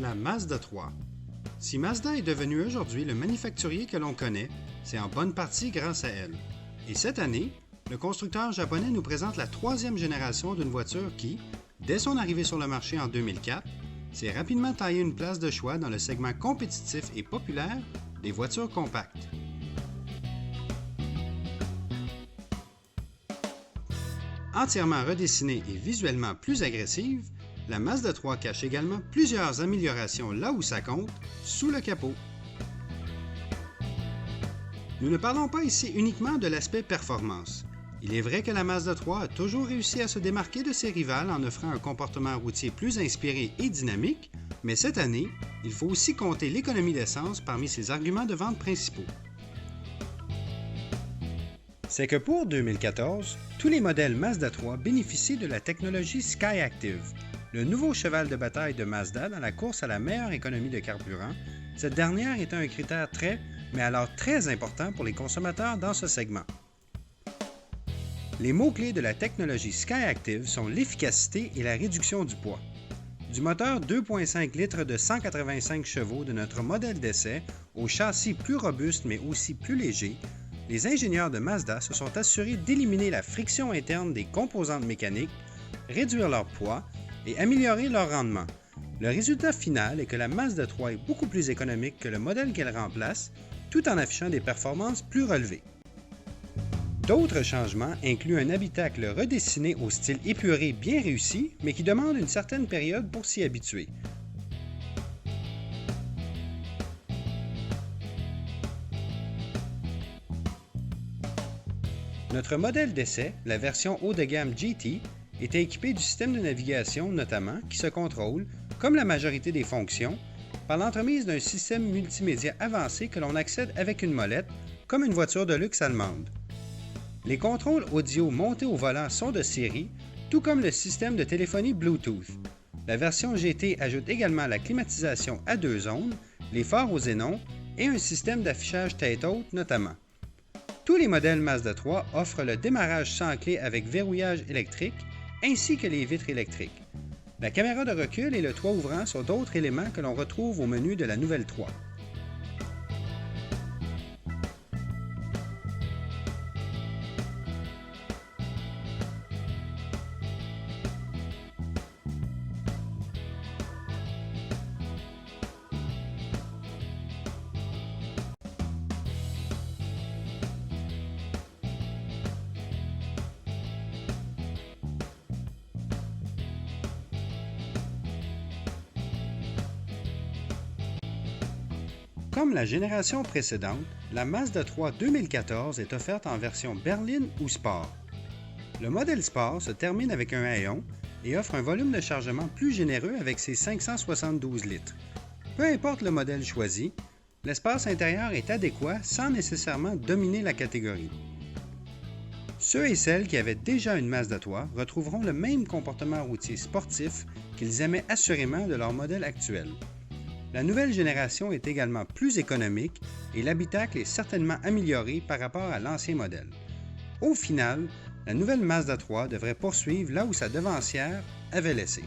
la Mazda 3. Si Mazda est devenue aujourd'hui le manufacturier que l'on connaît, c'est en bonne partie grâce à elle. Et cette année, le constructeur japonais nous présente la troisième génération d'une voiture qui, dès son arrivée sur le marché en 2004, s'est rapidement taillé une place de choix dans le segment compétitif et populaire des voitures compactes. Entièrement redessinée et visuellement plus agressive, la Mazda 3 cache également plusieurs améliorations là où ça compte, sous le capot. Nous ne parlons pas ici uniquement de l'aspect performance. Il est vrai que la Mazda 3 a toujours réussi à se démarquer de ses rivales en offrant un comportement routier plus inspiré et dynamique, mais cette année, il faut aussi compter l'économie d'essence parmi ses arguments de vente principaux. C'est que pour 2014, tous les modèles Mazda 3 bénéficient de la technologie SkyActiv, le nouveau cheval de bataille de Mazda dans la course à la meilleure économie de carburant, cette dernière étant un critère mais alors très important pour les consommateurs dans ce segment. Les mots-clés de la technologie SkyActiv sont l'efficacité et la réduction du poids. Du moteur 2,5 litres de 185 chevaux de notre modèle d'essai au châssis plus robuste mais aussi plus léger, les ingénieurs de Mazda se sont assurés d'éliminer la friction interne des composantes mécaniques, réduire leur poids et améliorer leur rendement. Le résultat final est que la Mazda 3 est beaucoup plus économique que le modèle qu'elle remplace, tout en affichant des performances plus relevées. D'autres changements incluent un habitacle redessiné au style épuré bien réussi, mais qui demande une certaine période pour s'y habituer. Notre modèle d'essai, la version haut de gamme GT, était équipé du système de navigation notamment qui se contrôle, comme la majorité des fonctions, par l'entremise d'un système multimédia avancé que l'on accède avec une molette, comme une voiture de luxe allemande. Les contrôles audio montés au volant sont de série, tout comme le système de téléphonie Bluetooth. La version GT ajoute également la climatisation à 2 zones, les phares au xénon et un système d'affichage tête haute notamment. Tous les modèles Mazda 3 offrent le démarrage sans clé avec verrouillage électrique ainsi que les vitres électriques. La caméra de recul et le toit ouvrant sont d'autres éléments que l'on retrouve au menu de la nouvelle 3. Comme la génération précédente, la Mazda 3 2014 est offerte en version berline ou sport. Le modèle sport se termine avec un haillon et offre un volume de chargement plus généreux avec ses 572 litres. Peu importe le modèle choisi, l'espace intérieur est adéquat sans nécessairement dominer la catégorie. Ceux et celles qui avaient déjà une Mazda 3 retrouveront le même comportement routier sportif qu'ils aimaient assurément de leur modèle actuel. La nouvelle génération est également plus économique et l'habitacle est certainement amélioré par rapport à l'ancien modèle. Au final, la nouvelle Mazda 3 devrait poursuivre là où sa devancière avait laissé.